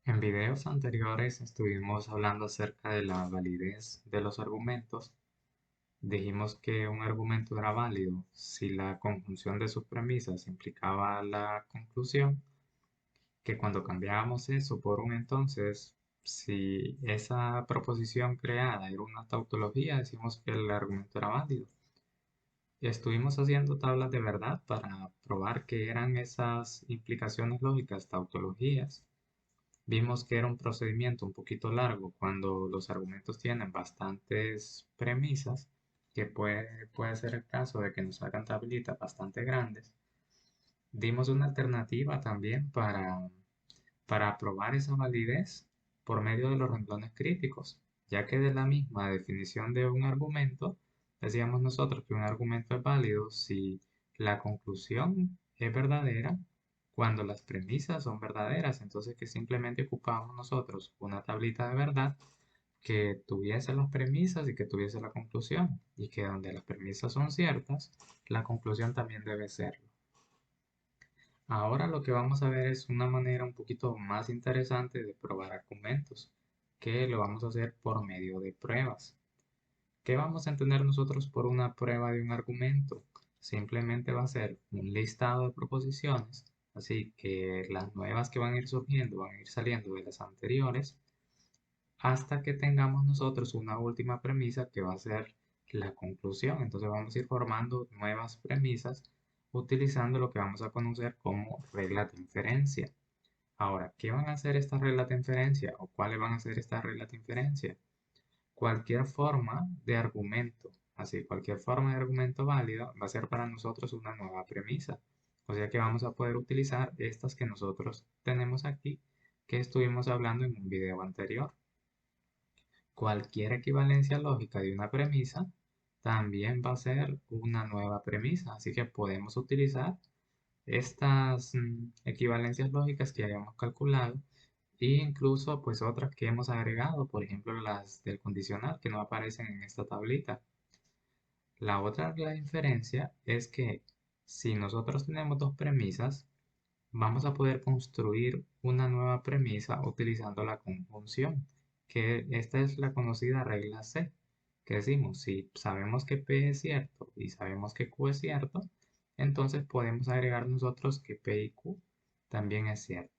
En videos anteriores estuvimos hablando acerca de la validez de los argumentos. Dijimos que un argumento era válido si la conjunción de sus premisas implicaba la conclusión, que cuando cambiábamos eso por un entonces, si esa proposición creada era una tautología, decimos que el argumento era válido. Estuvimos haciendo tablas de verdad para probar que eran esas implicaciones lógicas tautologías. Vimos que era un procedimiento un poquito largo cuando los argumentos tienen bastantes premisas, que puede ser el caso de que nos hagan tablitas bastante grandes. Dimos una alternativa también para probar esa validez por medio de los renglones críticos, ya que de la misma definición de un argumento, decíamos nosotros que un argumento es válido si la conclusión es verdadera cuando las premisas son verdaderas, entonces que simplemente ocupamos nosotros una tablita de verdad que tuviese las premisas y que tuviese la conclusión, y que donde las premisas son ciertas, la conclusión también debe serlo. Ahora lo que vamos a ver es una manera un poquito más interesante de probar argumentos, que lo vamos a hacer por medio de pruebas. ¿Qué vamos a entender nosotros por una prueba de un argumento? Simplemente va a ser un listado de proposiciones, así que las nuevas que van a ir surgiendo van a ir saliendo de las anteriores, hasta que tengamos nosotros una última premisa que va a ser la conclusión. Entonces vamos a ir formando nuevas premisas utilizando lo que vamos a conocer como reglas de inferencia. Ahora, ¿qué van a hacer estas reglas de inferencia o cuáles van a ser estas reglas de inferencia? Cualquier forma de argumento, así cualquier forma de argumento válida va a ser para nosotros una nueva premisa. O sea que vamos a poder utilizar estas que nosotros tenemos aquí, que estuvimos hablando en un video anterior. Cualquier equivalencia lógica de una premisa también va a ser una nueva premisa, así que podemos utilizar estas equivalencias lógicas que hayamos calculado e incluso pues otras que hemos agregado, por ejemplo las del condicional que no aparecen en esta tablita. La otra regla de inferencia es que si nosotros tenemos dos premisas, vamos a poder construir una nueva premisa utilizando la conjunción, que esta es la conocida regla C, que decimos, si sabemos que P es cierto y sabemos que Q es cierto, entonces podemos agregar nosotros que P y Q también es cierto.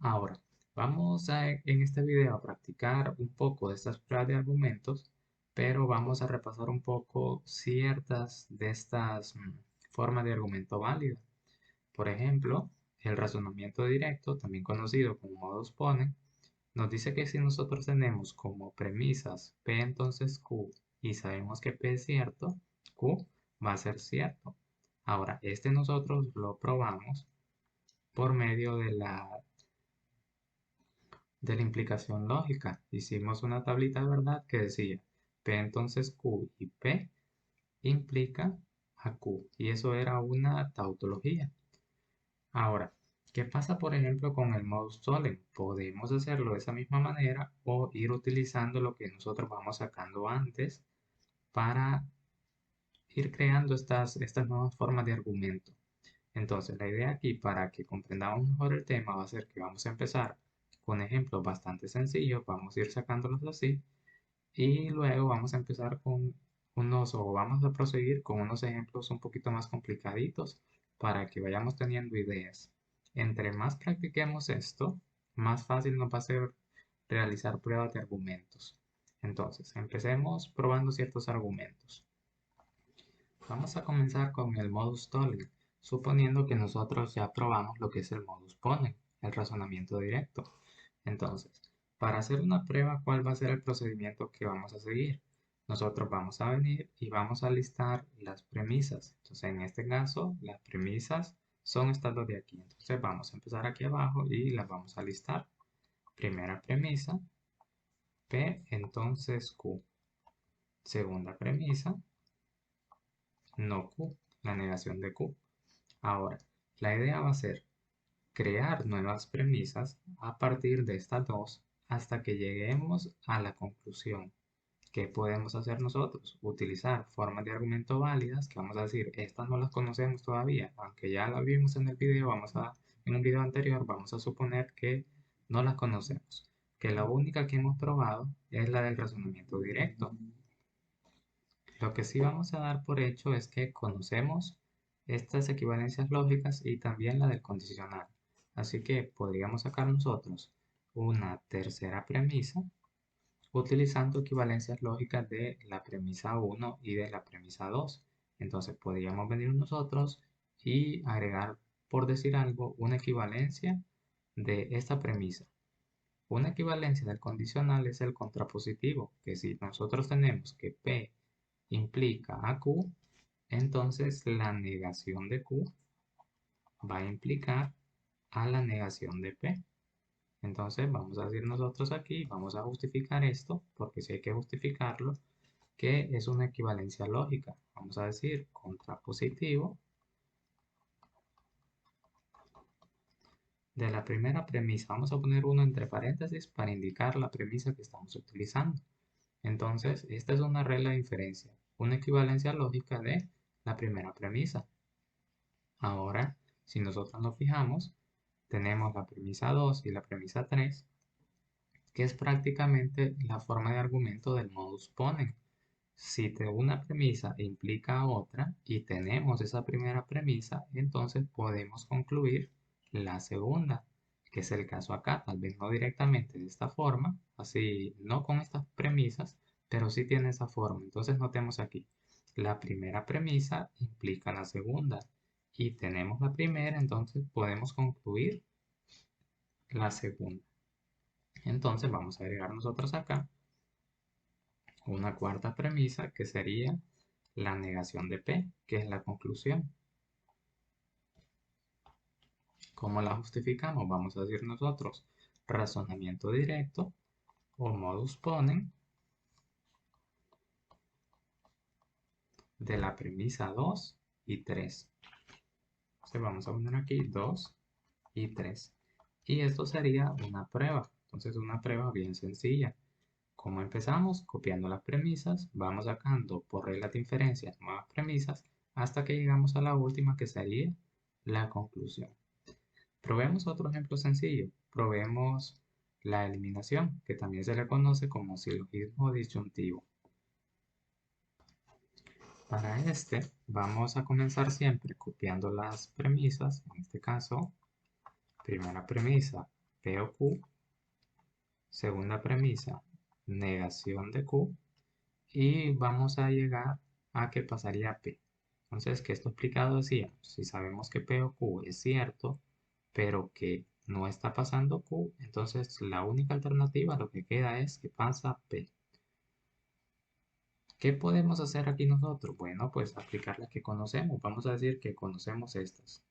Ahora, vamos en este video a practicar un poco de estas pruebas de argumentos, pero vamos a repasar un poco ciertas de estas formas de argumento válidas. Por ejemplo, el razonamiento directo, también conocido como modus ponens, nos dice que si nosotros tenemos como premisas P entonces Q y sabemos que P es cierto, Q va a ser cierto. Ahora, este nosotros lo probamos por medio de la implicación lógica. Hicimos una tablita de verdad que decía P entonces Q y P implica a Q y eso era una tautología. Ahora, ¿qué pasa por ejemplo con el modus tollens? Podemos hacerlo de esa misma manera o ir utilizando lo que nosotros vamos sacando antes para ir creando estas nuevas formas de argumento. Entonces, la idea aquí para que comprendamos mejor el tema va a ser que vamos a empezar con ejemplos bastante sencillos, vamos a ir sacándolos así y luego vamos a empezar con vamos a proseguir con unos ejemplos un poquito más complicaditos para que vayamos teniendo ideas. Entre más practiquemos esto, más fácil nos va a ser realizar pruebas de argumentos. Entonces, empecemos probando ciertos argumentos. Vamos a comenzar con el modus tollens, suponiendo que nosotros ya probamos lo que es el modus ponens, el razonamiento directo. Entonces, para hacer una prueba, ¿cuál va a ser el procedimiento que vamos a seguir? Nosotros vamos a venir y vamos a listar las premisas. Entonces, en este caso, las premisas son estas dos de aquí. Entonces, vamos a empezar aquí abajo y las vamos a listar. Primera premisa, P entonces Q. Segunda premisa, no Q, la negación de Q. Ahora, la idea va a ser crear nuevas premisas a partir de estas dos hasta que lleguemos a la conclusión. ¿Qué podemos hacer nosotros? Utilizar formas de argumento válidas que vamos a decir, estas no las conocemos todavía, aunque ya las vimos en el video, vamos a en un video anterior, vamos a suponer que no las conocemos, que la única que hemos probado es la del razonamiento directo. Lo que sí vamos a dar por hecho es que conocemos estas equivalencias lógicas y también la del condicional. Así que podríamos sacar nosotros una tercera premisa utilizando equivalencias lógicas de la premisa 1 y de la premisa 2. Entonces podríamos venir nosotros y agregar, por decir algo, una equivalencia de esta premisa. Una equivalencia del condicional es el contrapositivo, que si nosotros tenemos que P implica a Q, entonces la negación de Q va a implicar a la negación de P. Entonces vamos a decir nosotros aquí, vamos a justificar esto, porque si hay que justificarlo, que es una equivalencia lógica. Vamos a decir contrapositivo de la primera premisa. Vamos a poner uno entre paréntesis para indicar la premisa que estamos utilizando. Entonces, esta es una regla de inferencia, una equivalencia lógica de la primera premisa. Ahora, si nosotros nos fijamos, tenemos la premisa 2 y la premisa 3, que es prácticamente la forma de argumento del modus ponens. Si una premisa implica a otra y tenemos esa primera premisa, entonces podemos concluir la segunda, que es el caso acá, tal vez no directamente de esta forma, así no con estas premisas, pero sí tiene esa forma. Entonces notemos aquí, la primera premisa implica la segunda y tenemos la primera, entonces podemos concluir la segunda. Entonces vamos a agregar nosotros acá una cuarta premisa que sería la negación de P, que es la conclusión. ¿Cómo la justificamos? Vamos a decir nosotros razonamiento directo o modus ponens de la premisa 2 y 3. Entonces vamos a poner aquí 2 y 3. Y esto sería una prueba. Entonces una prueba bien sencilla. ¿Cómo empezamos? Copiando las premisas, vamos sacando por regla de inferencia nuevas premisas hasta que llegamos a la última que sería la conclusión. Probemos otro ejemplo sencillo. Probemos la eliminación, que también se le conoce como silogismo disyuntivo. Para este vamos a comenzar siempre copiando las premisas. En este caso, primera premisa, P o Q. Segunda premisa, negación de Q. Y vamos a llegar a que pasaría P. Entonces, que esto explicado decíamos, si sabemos que P o Q es cierto, pero que no está pasando Q, entonces la única alternativa lo que queda es que pasa P. ¿Qué podemos hacer aquí nosotros? Bueno, pues aplicar las que conocemos. Vamos a decir que conocemos estas.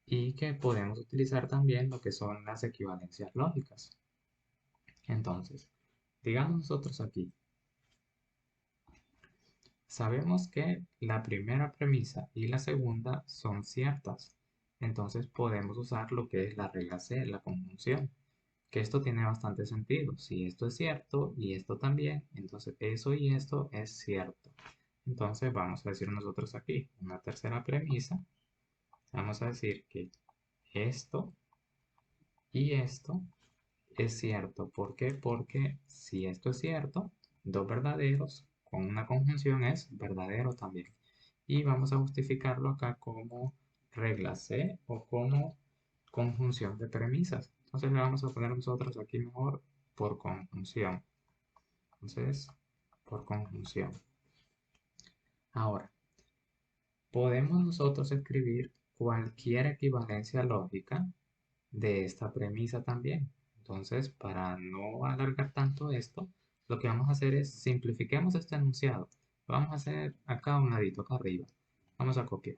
Y que podemos utilizar también lo que son las equivalencias lógicas. Entonces, digamos nosotros aquí, sabemos que la primera premisa y la segunda son ciertas. Entonces podemos usar lo que es la regla C, la conjunción. Que esto tiene bastante sentido. Si esto es cierto y esto también, entonces eso y esto es cierto. Entonces vamos a decir nosotros aquí una tercera premisa. Vamos a decir que esto y esto es cierto. ¿Por qué? Porque si esto es cierto, dos verdaderos con una conjunción es verdadero también. Y vamos a justificarlo acá como regla C o como conjunción de premisas. Entonces le vamos a poner nosotros aquí mejor por conjunción. Entonces, por conjunción. Ahora, podemos nosotros escribir cualquier equivalencia lógica de esta premisa también. Entonces, para no alargar tanto esto, lo que vamos a hacer es simplifiquemos este enunciado. Vamos a hacer acá un ladito acá arriba. Vamos a copiar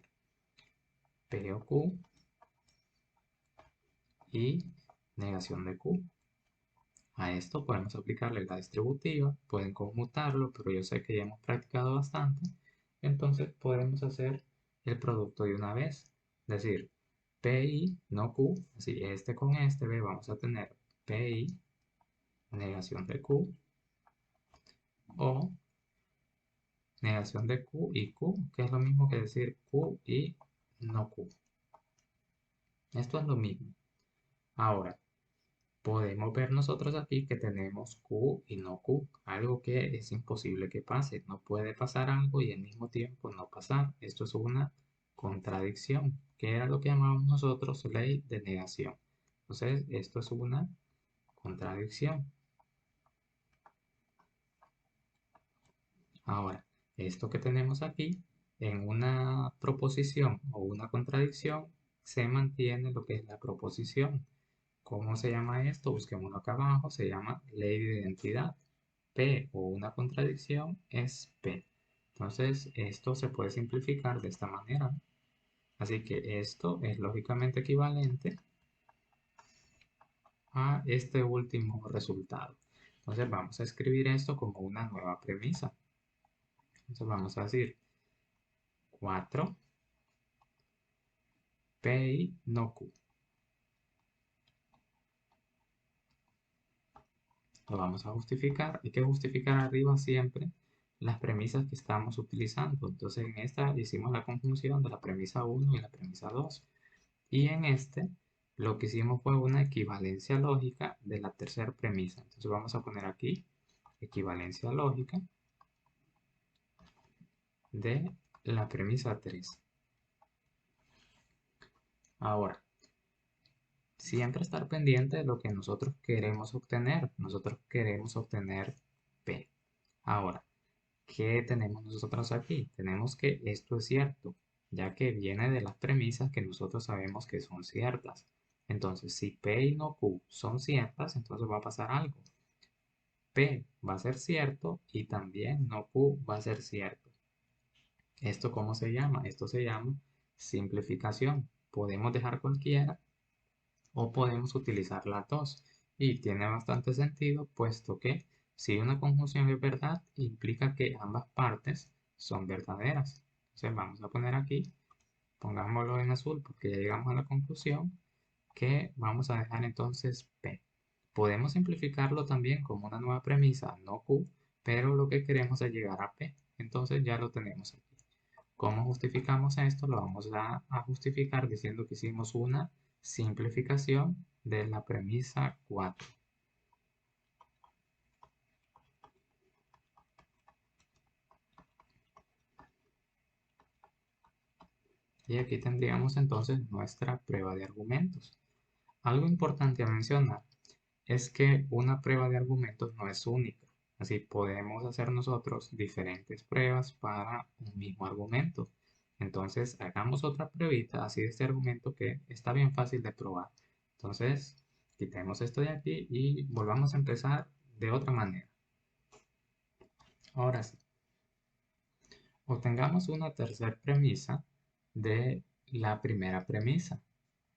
P o Q y negación de Q. A esto podemos aplicarle la distributiva, pueden conmutarlo, pero yo sé que ya hemos practicado bastante, entonces podemos hacer el producto de una vez, es decir, PI, no Q, así este con este, ¿ve? Vamos a tener PI, negación de Q, o negación de Q y Q, que es lo mismo que decir Q y no Q. Esto es lo mismo. Ahora, podemos ver nosotros aquí que tenemos Q y no Q, algo que es imposible que pase. No puede pasar algo y al mismo tiempo no pasar. Esto es una contradicción, que era lo que llamamos nosotros ley de negación. Entonces, esto es una contradicción. Ahora, esto que tenemos aquí, en una proposición o una contradicción, se mantiene lo que es la proposición. ¿Cómo se llama esto? Busquémoslo acá abajo, se llama ley de identidad. P o una contradicción es P. Entonces, esto se puede simplificar de esta manera. Así que esto es lógicamente equivalente a este último resultado. Entonces, vamos a escribir esto como una nueva premisa. Entonces, vamos a decir 4 P no Q. Lo vamos a justificar. Hay que justificar arriba siempre las premisas que estamos utilizando. Entonces en esta hicimos la conjunción de la premisa 1 y la premisa 2. Y en este lo que hicimos fue una equivalencia lógica de la tercera premisa. Entonces vamos a poner aquí equivalencia lógica de la premisa 3. Ahora, siempre estar pendiente de lo que nosotros queremos obtener. Nosotros queremos obtener P. Ahora, ¿qué tenemos nosotros aquí? Tenemos que esto es cierto, ya que viene de las premisas que nosotros sabemos que son ciertas. Entonces, si P y no Q son ciertas, entonces va a pasar algo. P va a ser cierto y también no Q va a ser cierto. ¿Esto cómo se llama? Esto se llama simplificación. Podemos dejar cualquiera o podemos utilizar las dos. Y tiene bastante sentido, puesto que si una conjunción es verdad, implica que ambas partes son verdaderas. Entonces vamos a poner aquí, pongámoslo en azul porque ya llegamos a la conclusión, que vamos a dejar entonces P. Podemos simplificarlo también como una nueva premisa, no Q, pero lo que queremos es llegar a P. Entonces ya lo tenemos aquí. ¿Cómo justificamos esto? Lo vamos a justificar diciendo que hicimos una simplificación de la premisa 4. Y aquí tendríamos entonces nuestra prueba de argumentos. Algo importante a mencionar es que una prueba de argumentos no es única. Así podemos hacer nosotros diferentes pruebas para un mismo argumento. Entonces hagamos otra pruebita así de este argumento que está bien fácil de probar. Entonces quitemos esto de aquí y volvamos a empezar de otra manera. Ahora sí, obtengamos una tercera premisa de la primera premisa.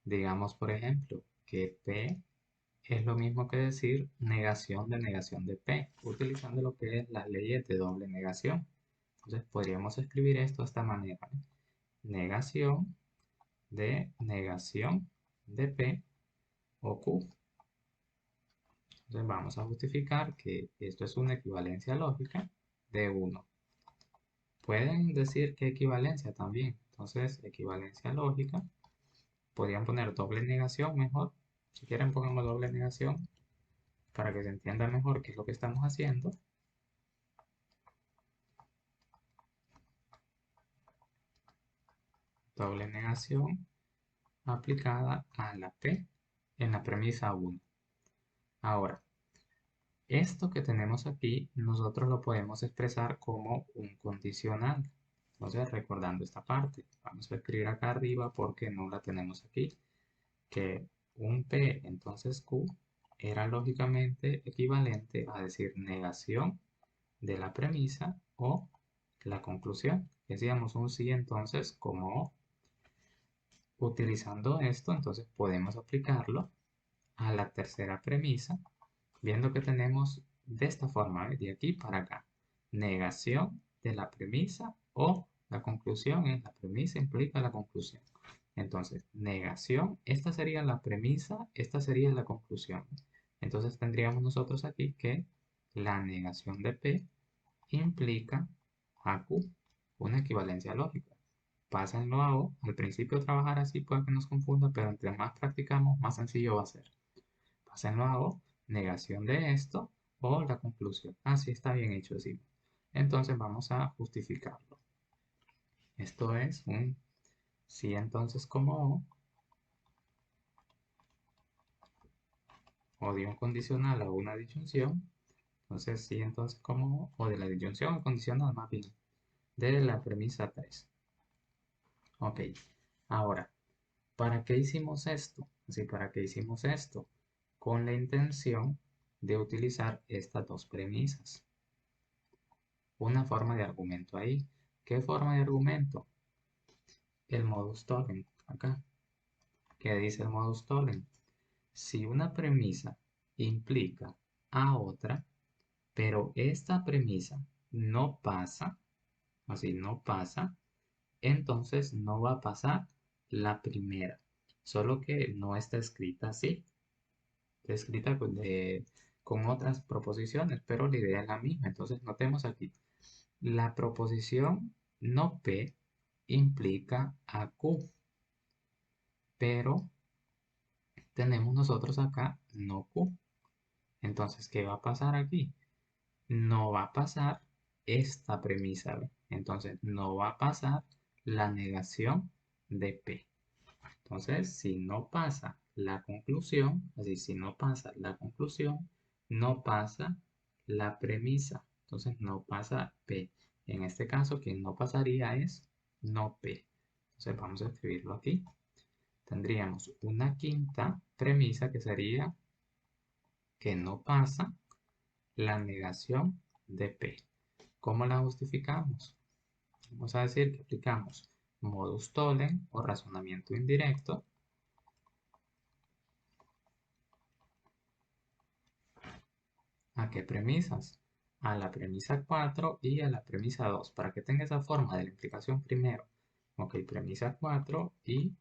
Digamos, por ejemplo, que P es lo mismo que decir negación de P, utilizando lo que es las leyes de doble negación. Entonces podríamos escribir esto de esta manera. Negación de P o Q. Entonces vamos a justificar que esto es una equivalencia lógica de 1. Pueden decir que equivalencia también. Entonces, equivalencia lógica. Podrían poner doble negación mejor. Si quieren, pongamos doble negación para que se entienda mejor qué es lo que estamos haciendo. Doble negación aplicada a la P en la premisa 1. Ahora, esto que tenemos aquí, nosotros lo podemos expresar como un condicional. Entonces, recordando esta parte, vamos a escribir acá arriba porque no la tenemos aquí, que un P, entonces Q, era lógicamente equivalente a decir negación de la premisa o la conclusión. Decíamos un sí entonces como O. Utilizando esto, entonces podemos aplicarlo a la tercera premisa, viendo que tenemos de esta forma, de aquí para acá, negación de la premisa o la conclusión es la premisa implica la conclusión. Entonces, negación, esta sería la premisa, esta sería la conclusión. Entonces tendríamos nosotros aquí que la negación de P implica a Q, una equivalencia lógica. pásenlo a O. Al principio trabajar así puede que nos confunda, pero entre más practicamos, más sencillo va a ser. Pásenlo a O, negación de esto o la conclusión. Así está bien hecho, sí. Entonces vamos a justificarlo. Esto es un sí entonces como O de un condicional a una disyunción. Entonces sí entonces como O de la disyunción al condicional más bien de la premisa 3. Ok, ahora, ¿para qué hicimos esto? Sí, ¿para qué hicimos esto? Con la intención de utilizar estas dos premisas. Una forma de argumento ahí. ¿Qué forma de argumento? El modus tollens, acá. ¿Qué dice el modus tollens? Si una premisa implica a otra, pero esta premisa no pasa, así no pasa, entonces no va a pasar la primera. Solo que no está escrita así. Está escrita con otras proposiciones, pero la idea es la misma. Entonces notemos aquí. La proposición no P implica a Q, pero tenemos nosotros acá no Q. Entonces, ¿qué va a pasar aquí? No va a pasar esta premisa, ¿ve? Entonces, no va a pasar la negación de P. Entonces, si no pasa la conclusión, así, si no pasa la conclusión, no pasa la premisa. Entonces, no pasa P. En este caso, quien no pasaría es no P. Entonces, vamos a escribirlo aquí. Tendríamos una quinta premisa que sería que no pasa la negación de P. ¿Cómo la justificamos? Vamos a decir que aplicamos modus tollens o razonamiento indirecto. ¿A qué premisas? A la premisa 4 y a la premisa 2. Para que tenga esa forma de la implicación primero. Ok, premisa 4 y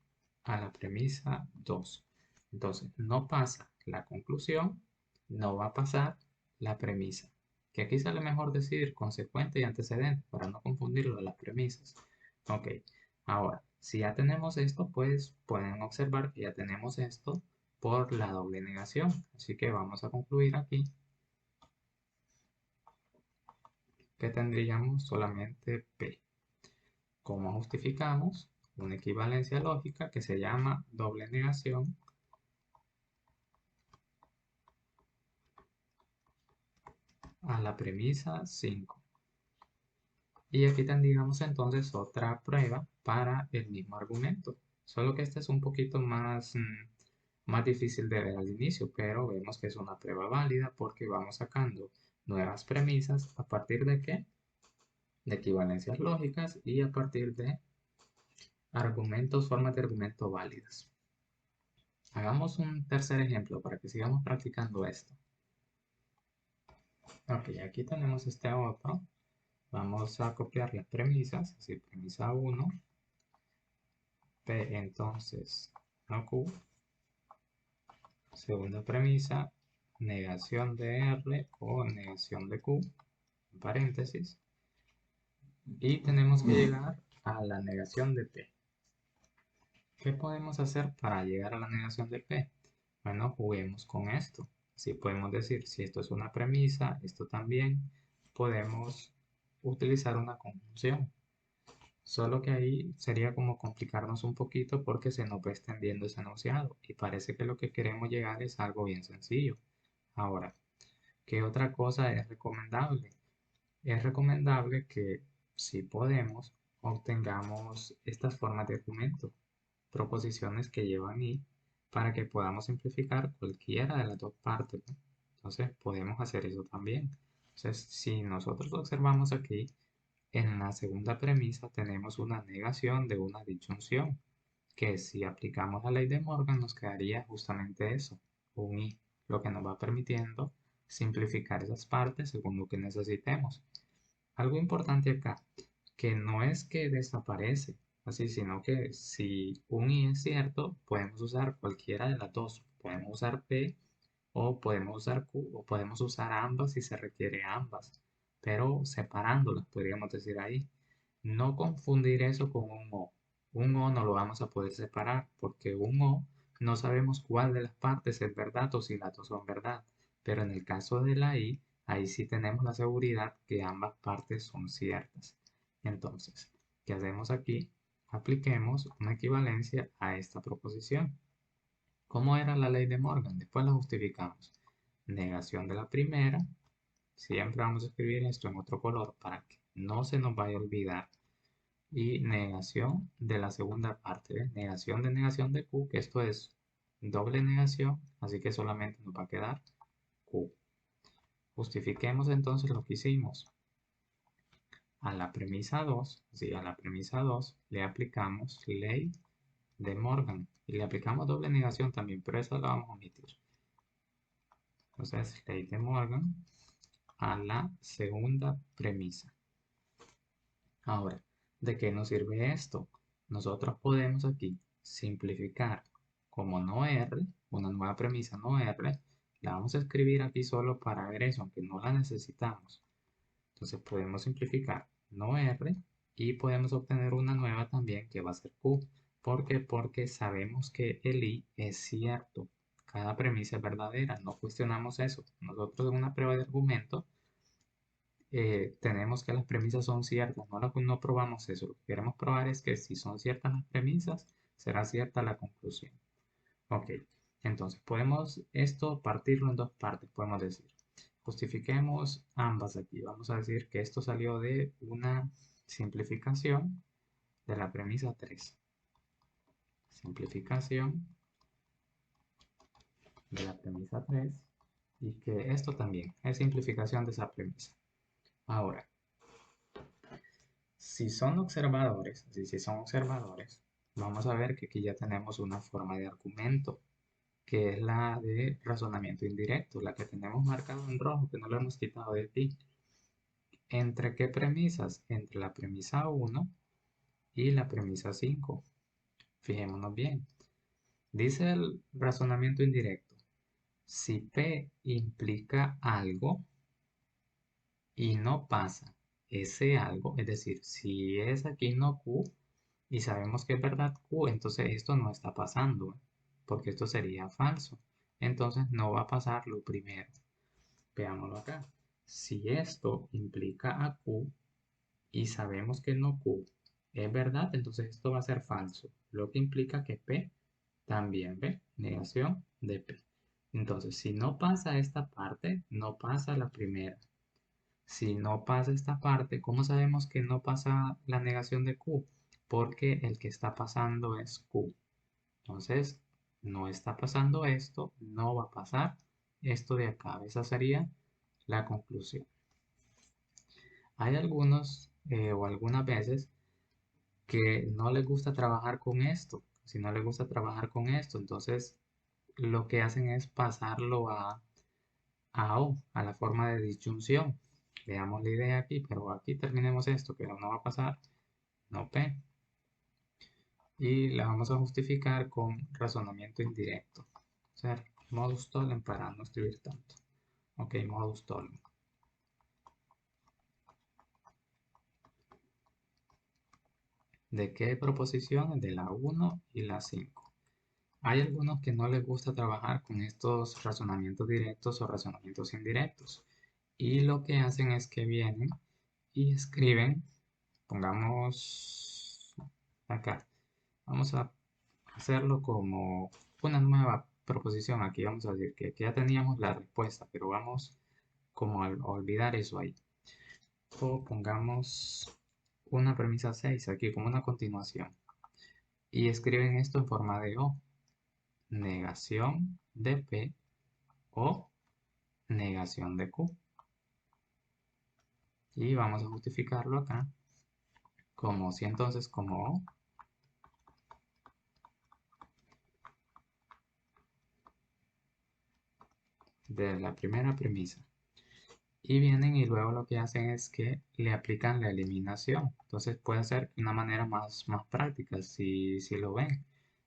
a la premisa 2. Entonces, no pasa la conclusión, no va a pasar la premisa. Que aquí sale mejor decir consecuente y antecedente para no confundirlo de las premisas. Ok, ahora, si ya tenemos esto, pues pueden observar que ya tenemos esto por la doble negación. Así que vamos a concluir aquí que tendríamos solamente P. ¿Cómo justificamos? Una equivalencia lógica que se llama doble negación a la premisa 5. Y aquí tendríamos entonces otra prueba para el mismo argumento. Solo que esta es un poquito más difícil de ver al inicio, pero vemos que es una prueba válida porque vamos sacando nuevas premisas a partir de ¿qué? De equivalencias lógicas y a partir de argumentos, formas de argumento válidas. Hagamos un tercer ejemplo para que sigamos practicando esto. Ok, aquí tenemos este otro. Vamos a copiar las premisas, así premisa 1, P entonces no Q. Segunda premisa, negación de R o negación de Q, en paréntesis. Y tenemos que llegar a la negación de P. ¿Qué podemos hacer para llegar a la negación de P? Bueno, juguemos con esto. Si podemos decir, si esto es una premisa, esto también, podemos utilizar una conjunción. Solo que ahí sería como complicarnos un poquito porque se nos va extendiendo ese enunciado y parece que lo que queremos llegar es algo bien sencillo. Ahora, ¿qué otra cosa es recomendable? Es recomendable que, si podemos, obtengamos estas formas de argumento, proposiciones que llevan i, para que podamos simplificar cualquiera de las dos partes, ¿no? Entonces, podemos hacer eso también. Entonces, si nosotros observamos aquí, en la segunda premisa tenemos una negación de una disyunción, que si aplicamos la ley de Morgan nos quedaría justamente eso, un i, lo que nos va permitiendo simplificar esas partes según lo que necesitemos. Algo importante acá, que no es que desaparece así, sino que si un i es cierto, podemos usar cualquiera de las dos. Podemos usar p o podemos usar q o podemos usar ambas si se requiere ambas, pero separándolas, podríamos decir ahí. No confundir eso con un o. Un O no lo vamos a poder separar porque un O no sabemos cuál de las partes es verdad o si las dos son verdad. Pero en el caso de la I, ahí sí tenemos la seguridad que ambas partes son ciertas. Entonces, ¿qué hacemos aquí? Apliquemos una equivalencia a esta proposición. ¿Cómo era la ley de Morgan? Después la justificamos. Negación de la primera. Siempre vamos a escribir esto en otro color para que no se nos vaya a olvidar. Y negación de la segunda parte, ¿ves? Negación de Q, que esto es doble negación, así que solamente nos va a quedar Q. Justifiquemos entonces lo que hicimos. A la premisa 2, sí, a la premisa 2 le aplicamos ley de Morgan y le aplicamos doble negación también, pero eso lo vamos a omitir. Entonces, ley de Morgan a la segunda premisa. Ahora, ¿de qué nos sirve esto? Nosotros podemos aquí simplificar como no R, una nueva premisa no R, la vamos a escribir aquí solo para ver eso, aunque no la necesitamos. Entonces podemos simplificar no R y podemos obtener una nueva también que va a ser Q. ¿Por qué? Porque sabemos que el I es cierto. Cada premisa es verdadera, no cuestionamos eso. Nosotros en una prueba de argumento tenemos que las premisas son ciertas, no probamos eso. Lo que queremos probar es que si son ciertas las premisas, será cierta la conclusión. Ok, entonces podemos esto partirlo en dos partes, podemos decir. Justifiquemos ambas aquí. Vamos a decir que esto salió de una simplificación de la premisa 3. Simplificación de la premisa 3 y que esto también es simplificación de esa premisa. Ahora, si son observadores, vamos a ver que aquí ya tenemos una forma de argumento, que es la de razonamiento indirecto, la que tenemos marcado en rojo, que no lo hemos quitado de ti. ¿Entre qué premisas? Entre la premisa 1 y la premisa 5. Fijémonos bien. Dice el razonamiento indirecto, si P implica algo y no pasa ese algo, es decir, si es aquí no Q y sabemos que es verdad Q, entonces esto no está pasando, porque esto sería falso. Entonces no va a pasar lo primero. Veámoslo acá. Si esto implica a Q y sabemos que no Q es verdad, entonces esto va a ser falso, lo que implica que P también, ¿ve? Negación de P. Entonces, si no pasa esta parte, no pasa la primera. Si no pasa esta parte, ¿cómo sabemos que no pasa la negación de Q? Porque el que está pasando es Q. Entonces, no está pasando esto, no va a pasar esto de acá. Esa sería la conclusión. Hay algunos o algunas veces que no les gusta trabajar con esto. Si no les gusta trabajar con esto, entonces lo que hacen es pasarlo a O, a la forma de disyunción. Veamos la idea aquí, pero aquí terminemos esto, que no va a pasar, no P. Y la vamos a justificar con razonamiento indirecto. O sea, modus tollem para no escribir tanto. Ok, modus tollem. ¿De qué proposiciones? De la 1 y la 5. Hay algunos que no les gusta trabajar con estos razonamientos directos o razonamientos indirectos. Y lo que hacen es que vienen y escriben, pongamos acá, vamos a hacerlo como una nueva proposición. Aquí vamos a decir que ya teníamos la respuesta, pero vamos como a olvidar eso ahí. O pongamos una premisa 6 aquí como una continuación. Y escriben esto en forma de O. Negación de P o negación de Q. Y vamos a justificarlo acá como si entonces como O de la primera premisa. Y vienen y luego lo que hacen es que le aplican la eliminación. Entonces puede ser una manera más práctica si lo ven.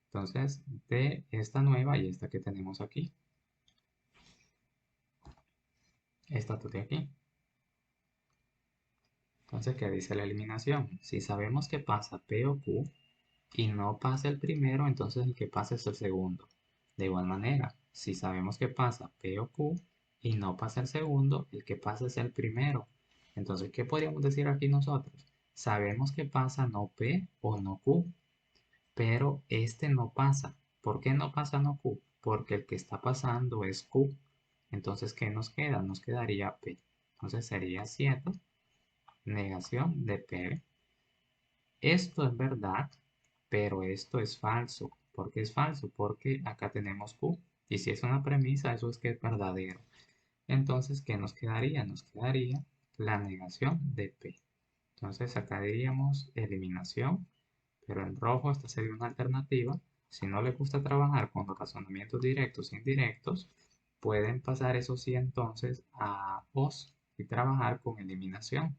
Entonces de esta nueva y esta que tenemos aquí. Esta de aquí. Entonces, ¿qué dice la eliminación? Si sabemos que pasa P o Q, y no pasa el primero, entonces el que pasa es el segundo. De igual manera, si sabemos que pasa P o Q y no pasa el segundo, el que pasa es el primero. Entonces, ¿qué podríamos decir aquí nosotros? Sabemos que pasa no P o no Q, pero este no pasa. ¿Por qué no pasa no Q? Porque el que está pasando es Q. Entonces, ¿qué nos queda? Nos quedaría P. Entonces sería 7, negación de P. Esto es verdad, pero esto es falso. ¿Por qué es falso? Porque acá tenemos Q. Y si es una premisa, eso es que es verdadero. Entonces, ¿qué nos quedaría? Nos quedaría la negación de P. Entonces, acá diríamos eliminación, pero en rojo esta sería una alternativa. Si no les gusta trabajar con los razonamientos directos e indirectos, pueden pasar eso sí entonces a OS y trabajar con eliminación.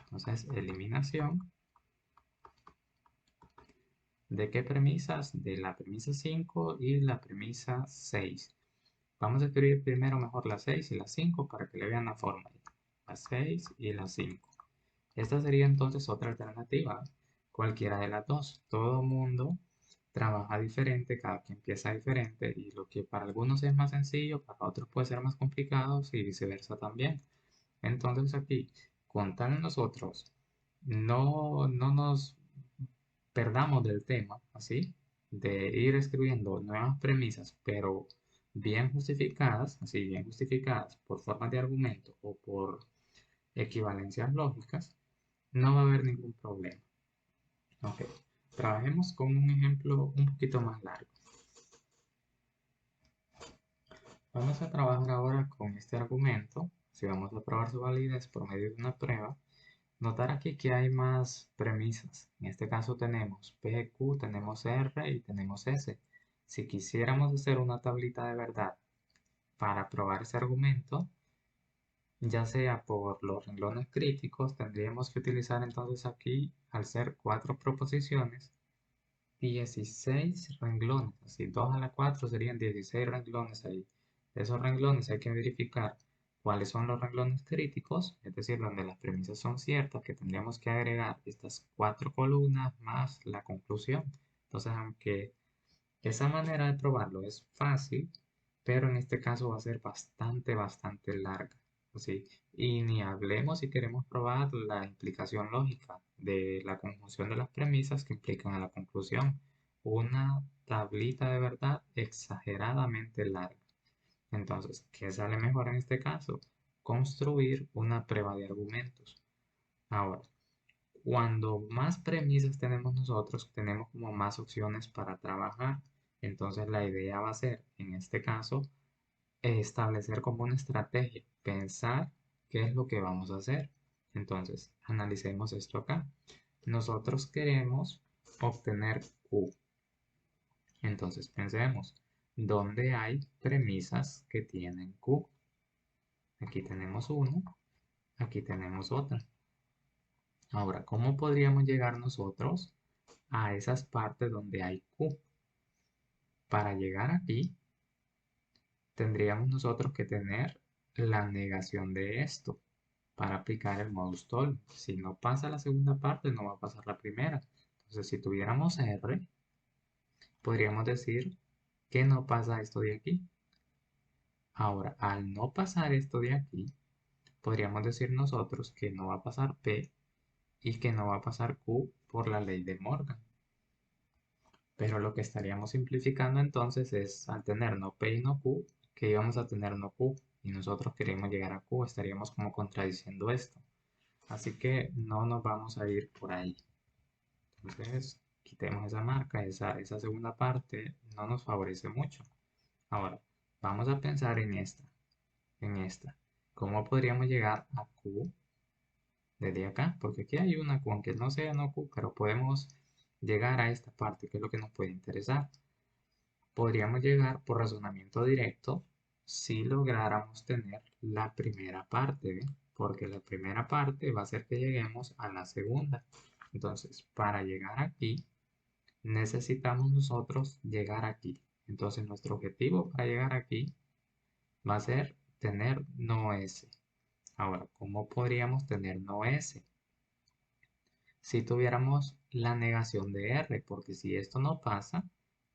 Entonces, eliminación. ¿De qué premisas? De la premisa 5 y la premisa 6. Vamos a escribir primero mejor la 6 y la 5 para que le vean la forma. La 6 y la 5. Esta sería entonces otra alternativa. Cualquiera de las dos. Todo mundo trabaja diferente, cada quien piensa diferente y lo que para algunos es más sencillo, para otros puede ser más complicado y viceversa también. Entonces aquí, con tal nosotros no nos perdamos del tema, así, de ir escribiendo nuevas premisas, pero bien justificadas, así bien justificadas por formas de argumento o por equivalencias lógicas, no va a haber ningún problema. Ok, trabajemos con un ejemplo un poquito más largo. Vamos a trabajar ahora con este argumento, si vamos a probar su validez por medio de una prueba. Notar aquí que hay más premisas. En este caso tenemos P, Q, tenemos R y tenemos S. Si quisiéramos hacer una tablita de verdad para probar ese argumento, ya sea por los renglones críticos, tendríamos que utilizar entonces aquí, al ser 4 proposiciones, 16 renglones. Así 2 a la 4 serían 16 renglones ahí. De esos renglones hay que verificar cuáles son los renglones críticos, es decir, donde las premisas son ciertas, que tendríamos que agregar estas 4 columnas más la conclusión. Entonces, aunque esa manera de probarlo es fácil, pero en este caso va a ser bastante larga. ¿Sí? Y ni hablemos si queremos probar la implicación lógica de la conjunción de las premisas que implican a la conclusión. Una tablita de verdad exageradamente larga. Entonces, ¿qué sale mejor en este caso? Construir una prueba de argumentos. Ahora, cuando más premisas tenemos nosotros, tenemos como más opciones para trabajar. Entonces, la idea va a ser, en este caso, establecer como una estrategia, pensar qué es lo que vamos a hacer. Entonces, analicemos esto acá. Nosotros queremos obtener Q. Entonces, pensemos, ¿dónde hay premisas que tienen Q? Aquí tenemos uno, aquí tenemos otra. Ahora, ¿cómo podríamos llegar nosotros a esas partes donde hay Q? Para llegar aquí, tendríamos nosotros que tener la negación de esto para aplicar el modus tollens. Si no pasa la segunda parte, no va a pasar la primera. Entonces, si tuviéramos R, podríamos decir que no pasa esto de aquí. Ahora, al no pasar esto de aquí, podríamos decir nosotros que no va a pasar P y que no va a pasar Q por la ley de Morgan. Pero lo que estaríamos simplificando entonces es al tener no P y no Q, que íbamos a tener no Q y nosotros queremos llegar a Q, estaríamos como contradiciendo esto. Así que no nos vamos a ir por ahí. Entonces, quitemos esa marca, esa segunda parte no nos favorece mucho. Ahora, vamos a pensar en esta. ¿Cómo podríamos llegar a Q desde acá? Porque aquí hay una Q, aunque no sea no Q, pero podemos llegar a esta parte, que es lo que nos puede interesar. Podríamos llegar por razonamiento directo si lográramos tener la primera parte, ¿ve? Porque la primera parte va a hacer que lleguemos a la segunda. Entonces, para llegar aquí, necesitamos nosotros llegar aquí. Entonces, nuestro objetivo para llegar aquí va a ser tener no S. Ahora, ¿cómo podríamos tener no S? si tuviéramos la negación de R, porque si esto no pasa,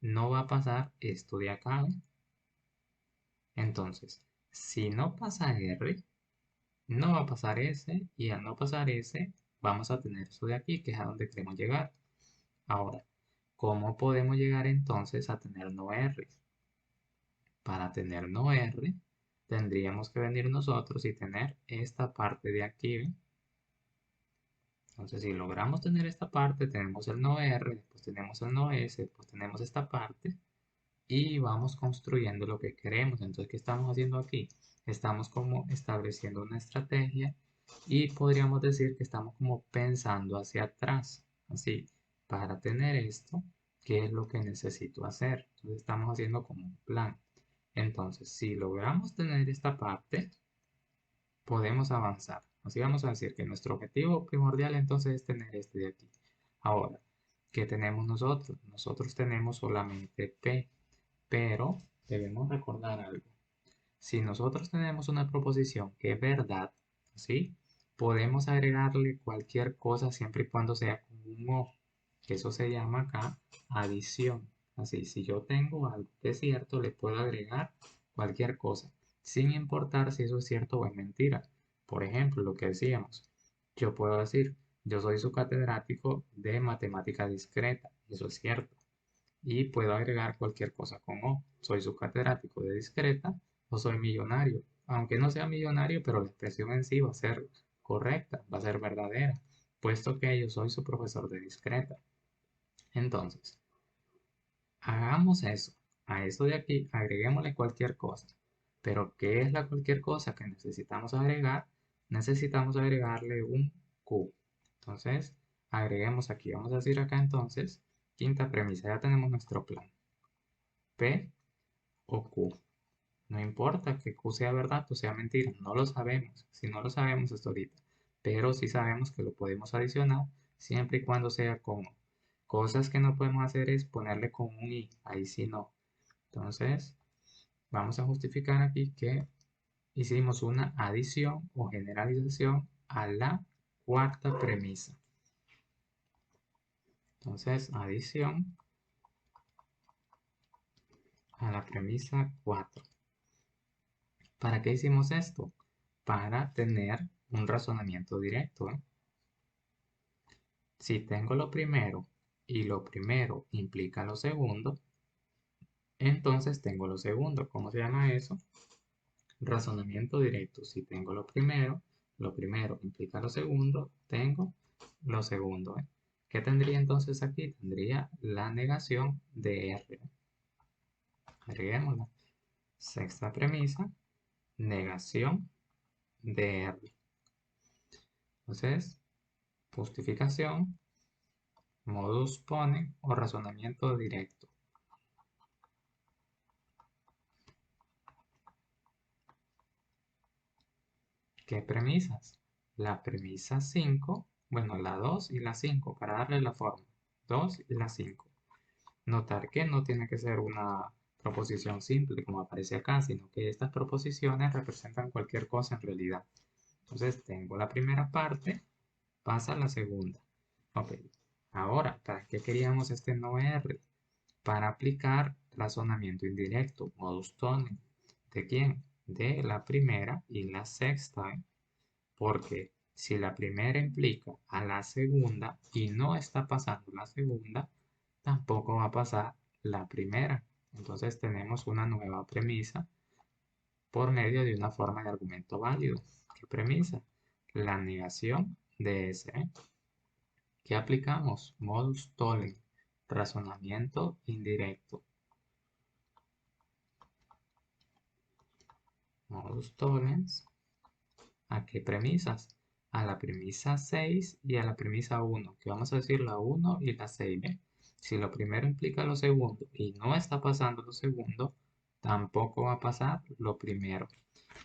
no va a pasar esto de acá, ¿eh? Entonces, si no pasa R, no va a pasar S, y al no pasar S, vamos a tener eso de aquí, que es a donde queremos llegar. Ahora, ¿cómo podemos llegar entonces a tener no R? Para tener no R, tendríamos que venir nosotros y tener esta parte de aquí, ¿ven? Entonces, si logramos tener esta parte, tenemos el no R, después tenemos el no S, después tenemos esta parte, y vamos construyendo lo que queremos. Entonces, ¿qué estamos haciendo aquí? Estamos como estableciendo una estrategia y podríamos decir que estamos como pensando hacia atrás. Así, para tener esto, ¿qué es lo que necesito hacer? Entonces, estamos haciendo como un plan. Entonces, si logramos tener esta parte, podemos avanzar. Así vamos a decir que nuestro objetivo primordial entonces es tener este de aquí. Ahora, ¿qué tenemos nosotros? Nosotros tenemos solamente P, pero debemos recordar algo. Si nosotros tenemos una proposición que es verdad, ¿sí? Podemos agregarle cualquier cosa siempre y cuando sea con un o. Eso se llama acá adición. Así, si yo tengo algo que es cierto, le puedo agregar cualquier cosa, sin importar si eso es cierto o es mentira. Por ejemplo, lo que decíamos, yo puedo decir, yo soy su catedrático de matemática discreta. Eso es cierto y puedo agregar cualquier cosa con O. Soy su catedrático de discreta o soy millonario. Aunque no sea millonario, pero la expresión en sí va a ser correcta, va a ser verdadera, puesto que yo soy su profesor de discreta. Entonces, hagamos eso. A eso de aquí, agreguémosle cualquier cosa. Pero, ¿qué es la cualquier cosa que necesitamos agregar? Necesitamos agregarle un Q. Entonces, agreguemos aquí. Vamos a decir acá entonces, quinta premisa, ya tenemos nuestro plan. P o Q. No importa que Q sea verdad o sea mentira, no lo sabemos. Si no lo sabemos hasta ahorita, pero sí sabemos que lo podemos adicionar siempre y cuando sea con O. Cosas que no podemos hacer es ponerle con un I, ahí sí no. Entonces, vamos a justificar aquí que hicimos una adición o generalización a la cuarta premisa. Entonces, adición a la premisa 4. ¿Para qué hicimos esto? Para tener un razonamiento directo, ¿eh? Si tengo lo primero y lo primero implica lo segundo, entonces tengo lo segundo. ¿Cómo se llama eso? Razonamiento directo. Si tengo lo primero implica lo segundo, tengo lo segundo, ¿eh? ¿Qué tendría entonces aquí? Tendría la negación de R. Agreguémosla. Sexta premisa, negación de R. Entonces, justificación, modus ponens o razonamiento directo. ¿Qué premisas? La premisa 5, bueno, la 2 y la 5 para darle la forma. 2 y la 5. Notar que no tiene que ser una proposición simple como aparece acá, sino que estas proposiciones representan cualquier cosa en realidad. Entonces tengo la primera parte, pasa a la segunda. Ok, ahora, ¿para qué queríamos este no R? Para aplicar razonamiento indirecto, modus tollens. ¿De quién? De la primera y la sexta, ¿eh? Porque si la primera implica a la segunda y no está pasando la segunda, tampoco va a pasar la primera. Entonces tenemos una nueva premisa por medio de una forma de argumento válido. ¿Qué premisa? La negación de ese. ¿Qué aplicamos? Modus tollens, razonamiento indirecto. Modus tollens, ¿a qué premisas? A la premisa 6 y a la premisa 1, que vamos a decir la 1 y la 6. ¿Ve? Si lo primero implica lo segundo y no está pasando lo segundo, tampoco va a pasar lo primero.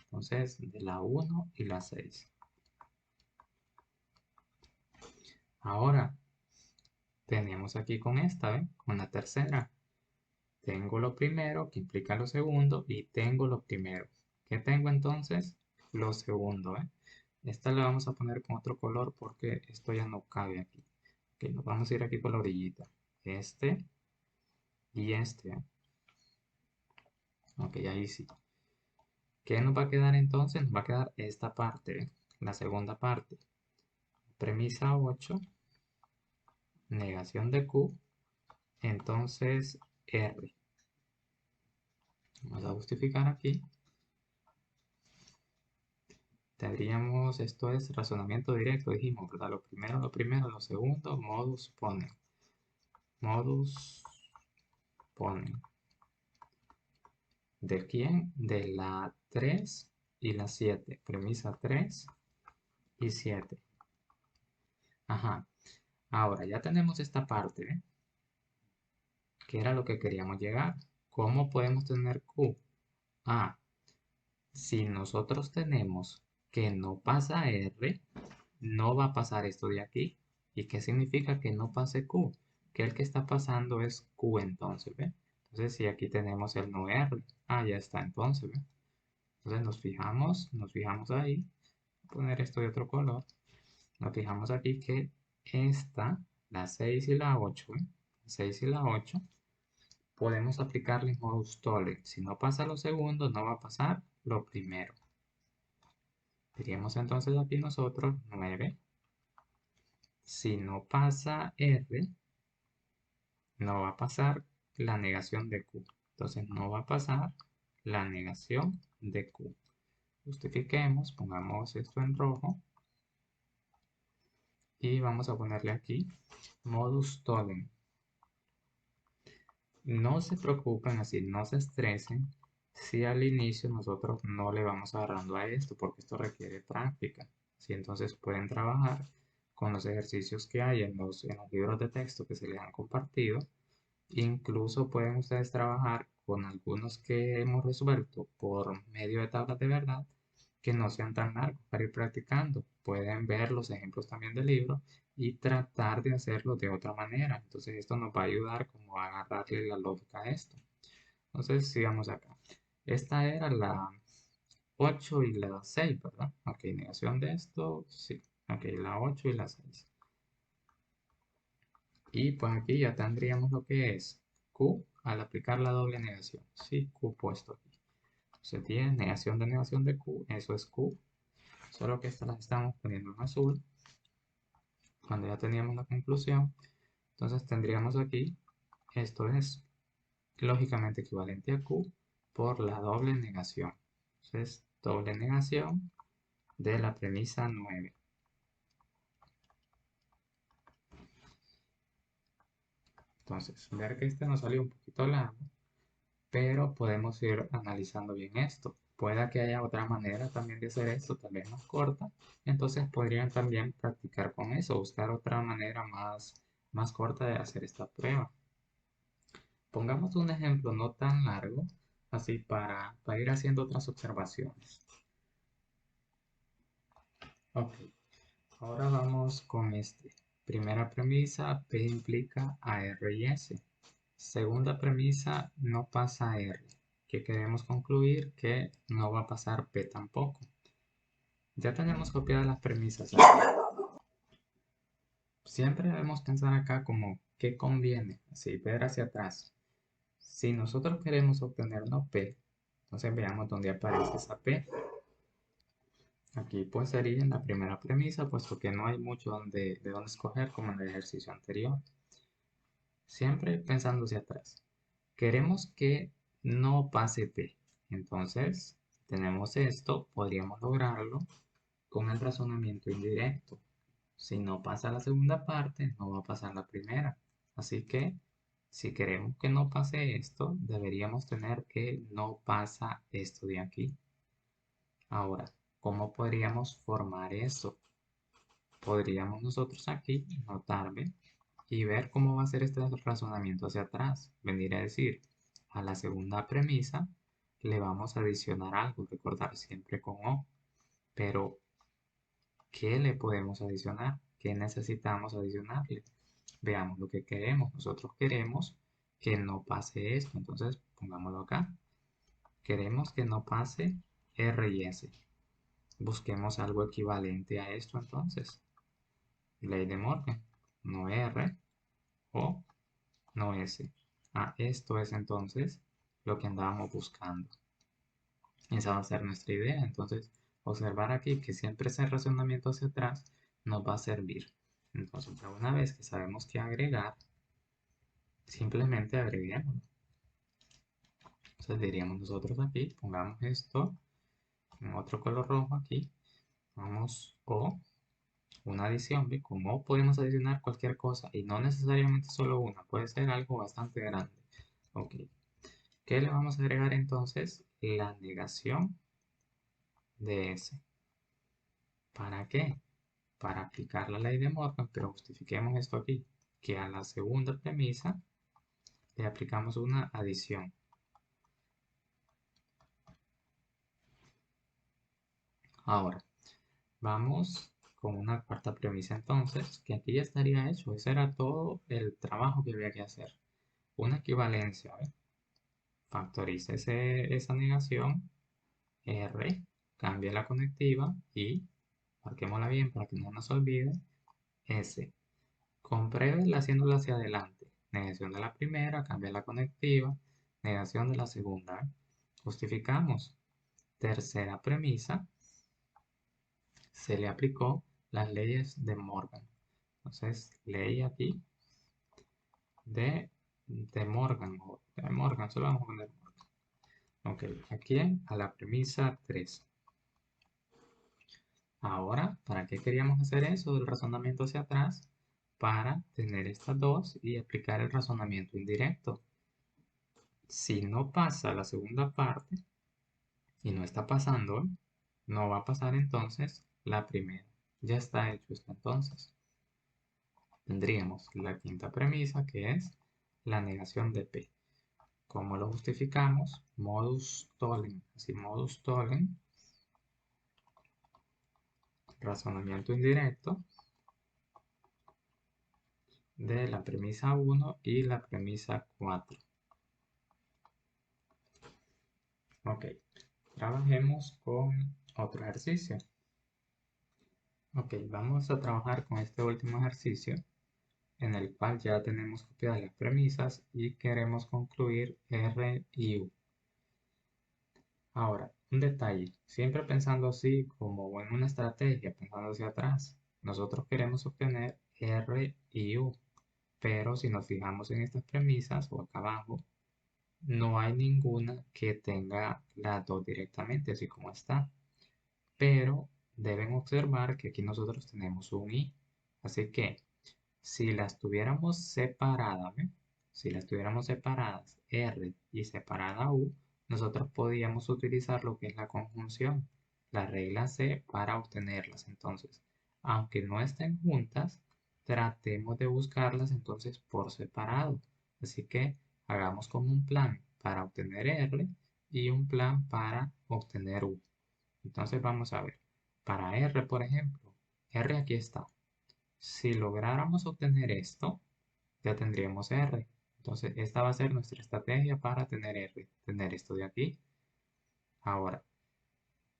Entonces, de la 1 y la 6. Ahora, tenemos aquí con esta, ¿ven? Con la tercera. Tengo lo primero que implica lo segundo y tengo lo primero. ¿Qué tengo entonces? Lo segundo, ¿eh? Esta le vamos a poner con otro color porque esto ya no cabe aquí. Ok, nos vamos a ir aquí por la orillita. Este y este. Ok, ahí sí. ¿Qué nos va a quedar entonces? Nos va a quedar esta parte, la segunda parte. Premisa 8, negación de Q, entonces R. Vamos a justificar aquí. Tendríamos, esto es razonamiento directo, dijimos, ¿verdad? Lo primero, lo segundo, modus ponen. Modus ponen. ¿De quién? De la 3 y la 7. Premisa 3 y 7. Ajá. Ahora, ya tenemos esta parte, ¿eh? Que era lo que queríamos llegar. ¿Cómo podemos tener Q? Ah, si nosotros tenemos que no pasa R, no va a pasar esto de aquí. ¿Y qué significa que no pase Q? Que el que está pasando es Q entonces, ¿ve? Entonces, si aquí tenemos el no R, ya está entonces, ¿ve? Entonces nos fijamos ahí, voy a poner esto de otro color, nos fijamos aquí que esta, la 6 y la 8, ¿ve? La 6 y la 8, podemos aplicarle modus tollens. Si no pasa lo segundo, no va a pasar lo primero. Diríamos entonces aquí nosotros 9. Si no pasa R, no va a pasar la negación de Q. Entonces no va a pasar la negación de Q. Justifiquemos, pongamos esto en rojo y vamos a ponerle aquí modus tollens. No se preocupen así, no se estresen si al inicio nosotros no le vamos agarrando a esto, porque esto requiere práctica. Si entonces pueden trabajar con los ejercicios que hay en los libros de texto que se les han compartido. Incluso pueden ustedes trabajar con algunos que hemos resuelto por medio de tablas de verdad que no sean tan largos para ir practicando. Pueden ver los ejemplos también del libro y tratar de hacerlo de otra manera. Entonces esto nos va a ayudar como a agarrarle la lógica a esto. Entonces sigamos acá. Esta era la 8 y la 6, ¿verdad? Ok, negación de esto, sí. Ok, la 8 y la 6. Y pues aquí ya tendríamos lo que es Q al aplicar la doble negación. Sí, Q puesto aquí. Entonces tiene negación de Q, eso es Q. Solo que estas las estamos poniendo en azul. Cuando ya teníamos la conclusión, entonces tendríamos aquí, esto es lógicamente equivalente a Q por la doble negación. Entonces, doble negación de la premisa 9. Entonces, ver que este nos salió un poquito largo, pero podemos ir analizando bien esto. Pueda que haya otra manera también de hacer esto, tal vez más corta. Entonces podrían también practicar con eso, buscar otra manera más corta de hacer esta prueba. Pongamos un ejemplo no tan largo, así para ir haciendo otras observaciones. Ok, ahora vamos con este. Primera premisa, P implica a R y S. Segunda premisa, no pasa R, que queremos concluir que no va a pasar P tampoco. Ya tenemos copiadas las premisas aquí. Siempre debemos pensar acá como qué conviene, así ver hacia atrás. Si nosotros queremos obtener una P, entonces veamos dónde aparece esa P. Aquí pues sería en la primera premisa, puesto que no hay mucho de dónde escoger como en el ejercicio anterior. Siempre pensando hacia atrás. Queremos que no pase P. Entonces, tenemos esto, podríamos lograrlo con el razonamiento indirecto. Si no pasa la segunda parte, no va a pasar la primera. Así que, si queremos que no pase esto, deberíamos tener que no pasa esto de aquí. Ahora, ¿cómo podríamos formar esto? Podríamos nosotros aquí notarme y ver cómo va a ser este razonamiento hacia atrás. Venir a decir, a la segunda premisa le vamos a adicionar algo, recordar siempre con O. Pero, ¿qué le podemos adicionar? ¿Qué necesitamos adicionarle? Veamos lo que queremos. Nosotros queremos que no pase esto, entonces pongámoslo acá. Queremos que no pase R y S. Busquemos algo equivalente a esto entonces. Ley de Morgan. no R, o no S. Esto es entonces lo que andábamos buscando. Esa va a ser nuestra idea. Entonces, observar aquí que siempre ese razonamiento hacia atrás nos va a servir. Entonces, una vez que sabemos que agregar, simplemente agreguémoslo. Entonces diríamos nosotros aquí, pongamos esto en otro color rojo aquí. Vamos O, una adición, ¿ve? Con O podemos adicionar cualquier cosa y no necesariamente solo una, puede ser algo bastante grande. Ok, ¿qué le vamos a agregar entonces? La negación de S. ¿Para qué? Para aplicar la ley de Morgan, pero justifiquemos esto aquí, que a la segunda premisa le aplicamos una adición. Ahora, vamos con una cuarta premisa entonces, que aquí ya estaría hecho. Ese era todo el trabajo que había que hacer. Una equivalencia, ¿ve? Factoriza esa negación, R, cambia la conectiva y, marquémosla bien para que no nos olvide, S. Compruébela haciéndola hacia adelante. Negación de la primera, cambia la conectiva, negación de la segunda. Justificamos. Tercera premisa, se le aplicó las leyes de Morgan. Entonces, ley aquí de Morgan, solo vamos a poner Morgan. Ok, aquí a la premisa 3. Ahora, ¿para qué queríamos hacer eso del razonamiento hacia atrás? Para tener estas dos y aplicar el razonamiento indirecto. Si no pasa la segunda parte y no está pasando, no va a pasar entonces la primera. Ya está hecho esto entonces. Tendríamos la quinta premisa que es la negación de P. ¿Cómo lo justificamos? Modus tollens. Así, modus tollens, razonamiento indirecto de la premisa 1 y la premisa 4. Ok, trabajemos con otro ejercicio. Ok, vamos a trabajar con este último ejercicio en el cual ya tenemos copiadas las premisas y queremos concluir R y U. Ahora, un detalle, siempre pensando así como en una estrategia, pensando hacia atrás, nosotros queremos obtener R y U, pero si nos fijamos en estas premisas o acá abajo, no hay ninguna que tenga las dos directamente, así como está. Pero deben observar que aquí nosotros tenemos un I. Así que si las tuviéramos separadas, ¿ve? Si las tuviéramos separadas R y separada U, nosotros podíamos utilizar lo que es la conjunción, la regla C para obtenerlas. Entonces, aunque no estén juntas, tratemos de buscarlas entonces por separado. Así que hagamos como un plan para obtener R y un plan para obtener U. Entonces vamos a ver, para R, por ejemplo, R aquí está. Si lográramos obtener esto, ya tendríamos R. Entonces, esta va a ser nuestra estrategia para tener R, tener esto de aquí. Ahora,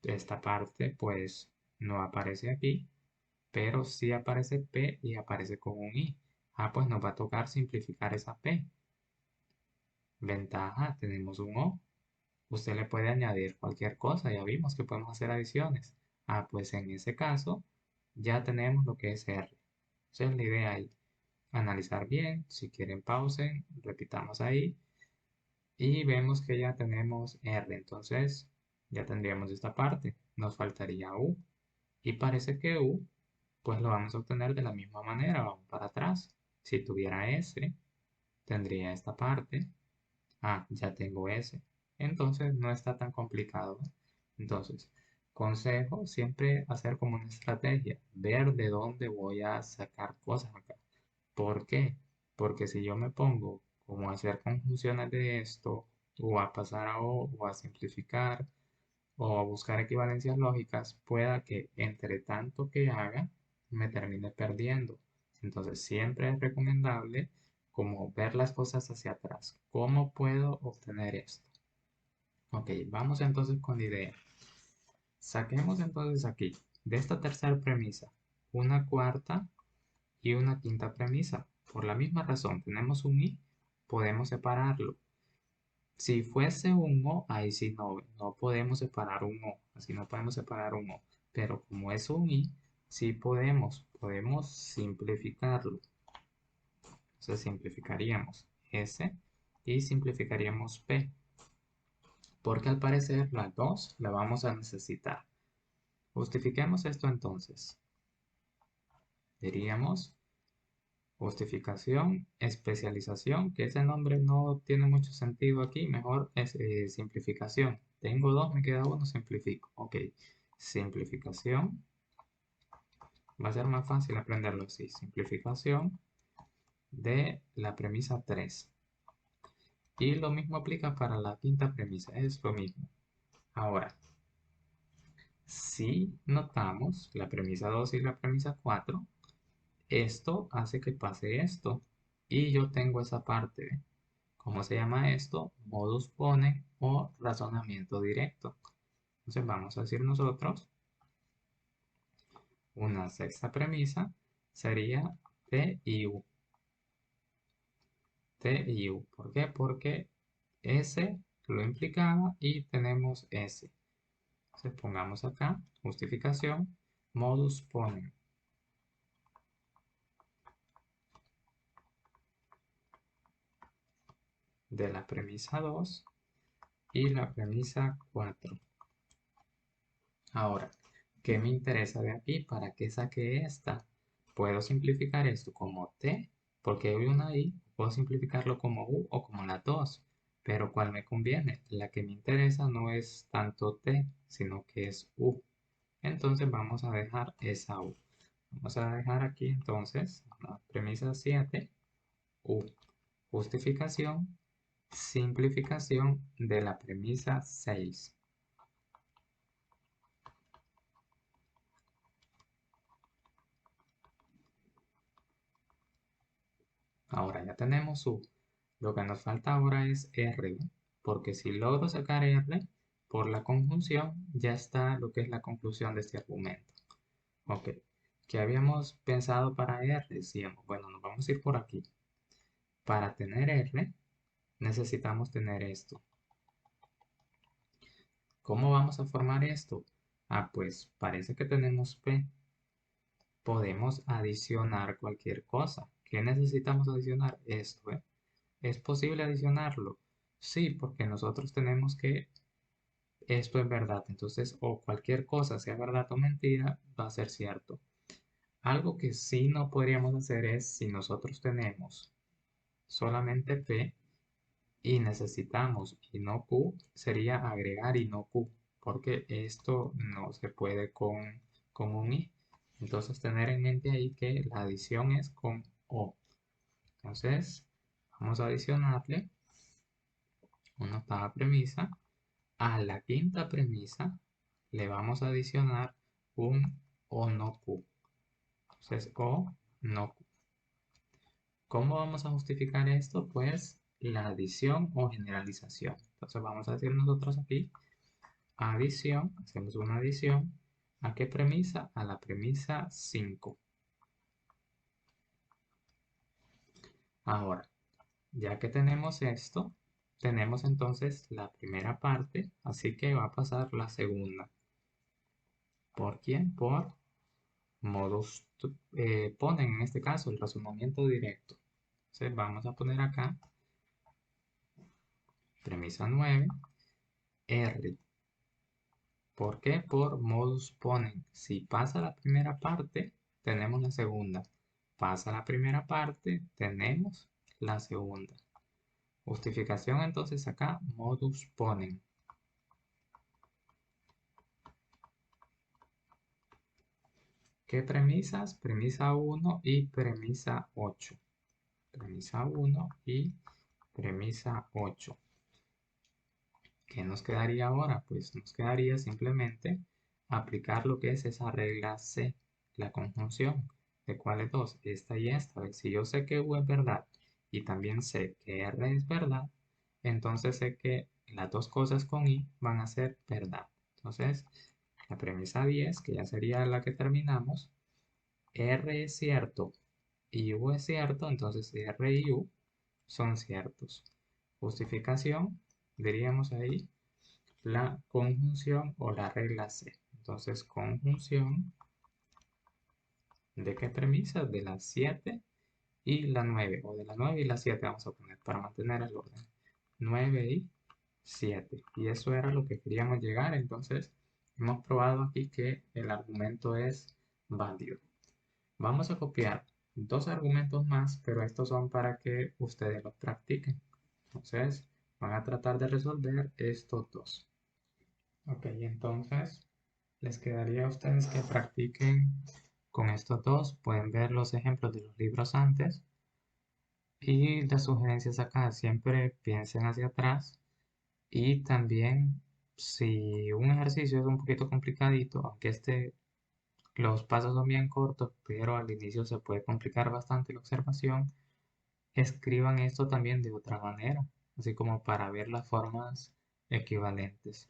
esta parte pues no aparece aquí, pero sí aparece P y aparece con un I. Pues nos va a tocar simplificar esa P. Ventaja, tenemos un O. Usted le puede añadir cualquier cosa, ya vimos que podemos hacer adiciones. Pues en ese caso ya tenemos lo que es R. Esa es la idea ahí. Analizar bien, si quieren pausen, repitamos ahí y vemos que ya tenemos R, entonces ya tendríamos esta parte, nos faltaría U y parece que U pues lo vamos a obtener de la misma manera, vamos para atrás. Si tuviera S, tendría esta parte. Ya tengo S. Entonces no está tan complicado. Entonces, consejo, siempre hacer como una estrategia, ver de dónde voy a sacar cosas acá. ¿Por qué? Porque si yo me pongo como a hacer conjunciones de esto, o a pasar a O, o a simplificar, o a buscar equivalencias lógicas, pueda que entre tanto que haga, me termine perdiendo. Entonces siempre es recomendable como ver las cosas hacia atrás. ¿Cómo puedo obtener esto? Ok, vamos entonces con la idea. Saquemos entonces aquí, de esta tercera premisa, una cuarta y una quinta premisa. Por la misma razón, tenemos un y, podemos separarlo. Si fuese un o, ahí sí no podemos separar un o, así no podemos separar un o. Pero como es un y, sí podemos simplificarlo. Entonces simplificaríamos S y simplificaríamos P, porque al parecer las dos la vamos a necesitar. Justifiquemos esto entonces. Diríamos justificación, especialización, que ese nombre no tiene mucho sentido aquí, mejor es simplificación. Tengo dos, me queda uno, simplifico. Ok, simplificación. Va a ser más fácil aprenderlo así. Simplificación de la premisa 3. Y lo mismo aplica para la quinta premisa, es lo mismo. Ahora, si notamos la premisa 2 y la premisa 4, esto hace que pase esto. Y yo tengo esa parte. ¿Cómo se llama esto? Modus ponens o razonamiento directo. Entonces vamos a decir nosotros, una sexta premisa sería T y U. T y U. ¿Por qué? Porque S lo implicaba y tenemos S. Entonces pongamos acá, justificación, modus ponens de la premisa 2 y la premisa 4. Ahora, ¿qué me interesa de aquí? ¿Para qué saqué esta? Puedo simplificar esto como T, porque hay una I, puedo simplificarlo como U o como la 2, pero ¿cuál me conviene? La que me interesa no es tanto T, sino que es U. Entonces vamos a dejar esa U. Vamos a dejar aquí entonces la premisa 7, U. Justificación, simplificación de la premisa 6. Ahora ya tenemos U. Lo que nos falta ahora es R, porque si logro sacar R por la conjunción, ya está lo que es la conclusión de este argumento. Ok, ¿qué habíamos pensado para R? Decíamos, bueno, nos vamos a ir por aquí. Para tener R, necesitamos tener esto. ¿Cómo vamos a formar esto? Ah, pues parece que tenemos P. Podemos adicionar cualquier cosa. ¿Qué necesitamos adicionar? Esto, ¿eh? ¿Es posible adicionarlo? Sí, porque nosotros tenemos que esto es verdad. Entonces, o cualquier cosa, sea verdad o mentira, va a ser cierto. Algo que sí no podríamos hacer es si nosotros tenemos solamente P y necesitamos y no Q, sería agregar y no Q, porque esto no se puede con un I. Entonces, tener en mente ahí que la adición es con O. Entonces, vamos a adicionarle una octava premisa. A la quinta premisa le vamos a adicionar un O no Q. Entonces, O no Q. ¿Cómo vamos a justificar esto? Pues la adición o generalización. Entonces vamos a decir nosotros aquí, adición, hacemos una adición. ¿A qué premisa? A la premisa 5. Ahora, ya que tenemos esto, tenemos entonces la primera parte, así que va a pasar la segunda. ¿Por quién? Por modus ponen en este caso el razonamiento directo. Entonces vamos a poner acá premisa 9, R. ¿Por qué? Por modus ponen. Si pasa la primera parte, tenemos la segunda. Pasa la primera parte, tenemos la segunda. Justificación entonces acá, modus ponen. ¿Qué premisas? Premisa 1 y premisa 8. Premisa 1 y premisa 8. ¿Qué nos quedaría ahora? Pues nos quedaría simplemente aplicar lo que es esa regla C, la conjunción. ¿De cuáles dos? Esta y esta. Si yo sé que U es verdad y también sé que R es verdad, entonces sé que las dos cosas con I van a ser verdad. Entonces, la premisa 10, que ya sería la que terminamos, R es cierto y U es cierto, entonces R y U son ciertos. Justificación, diríamos ahí, la conjunción o la regla C. Entonces, conjunción ¿de qué premisas? De las 7 y la 9, o de la 9 y la 7 vamos a poner para mantener el orden. 9 y 7. Y eso era lo que queríamos llegar, entonces hemos probado aquí que el argumento es válido. Vamos a copiar dos argumentos más, pero estos son para que ustedes los practiquen. Entonces, van a tratar de resolver estos dos. Ok, entonces les quedaría a ustedes que practiquen con estos dos. Pueden ver los ejemplos de los libros antes. Y las sugerencias acá, siempre piensen hacia atrás. Y también, si un ejercicio es un poquito complicadito, aunque los pasos son bien cortos, pero al inicio se puede complicar bastante la observación, escriban esto también de otra manera, así como para ver las formas equivalentes.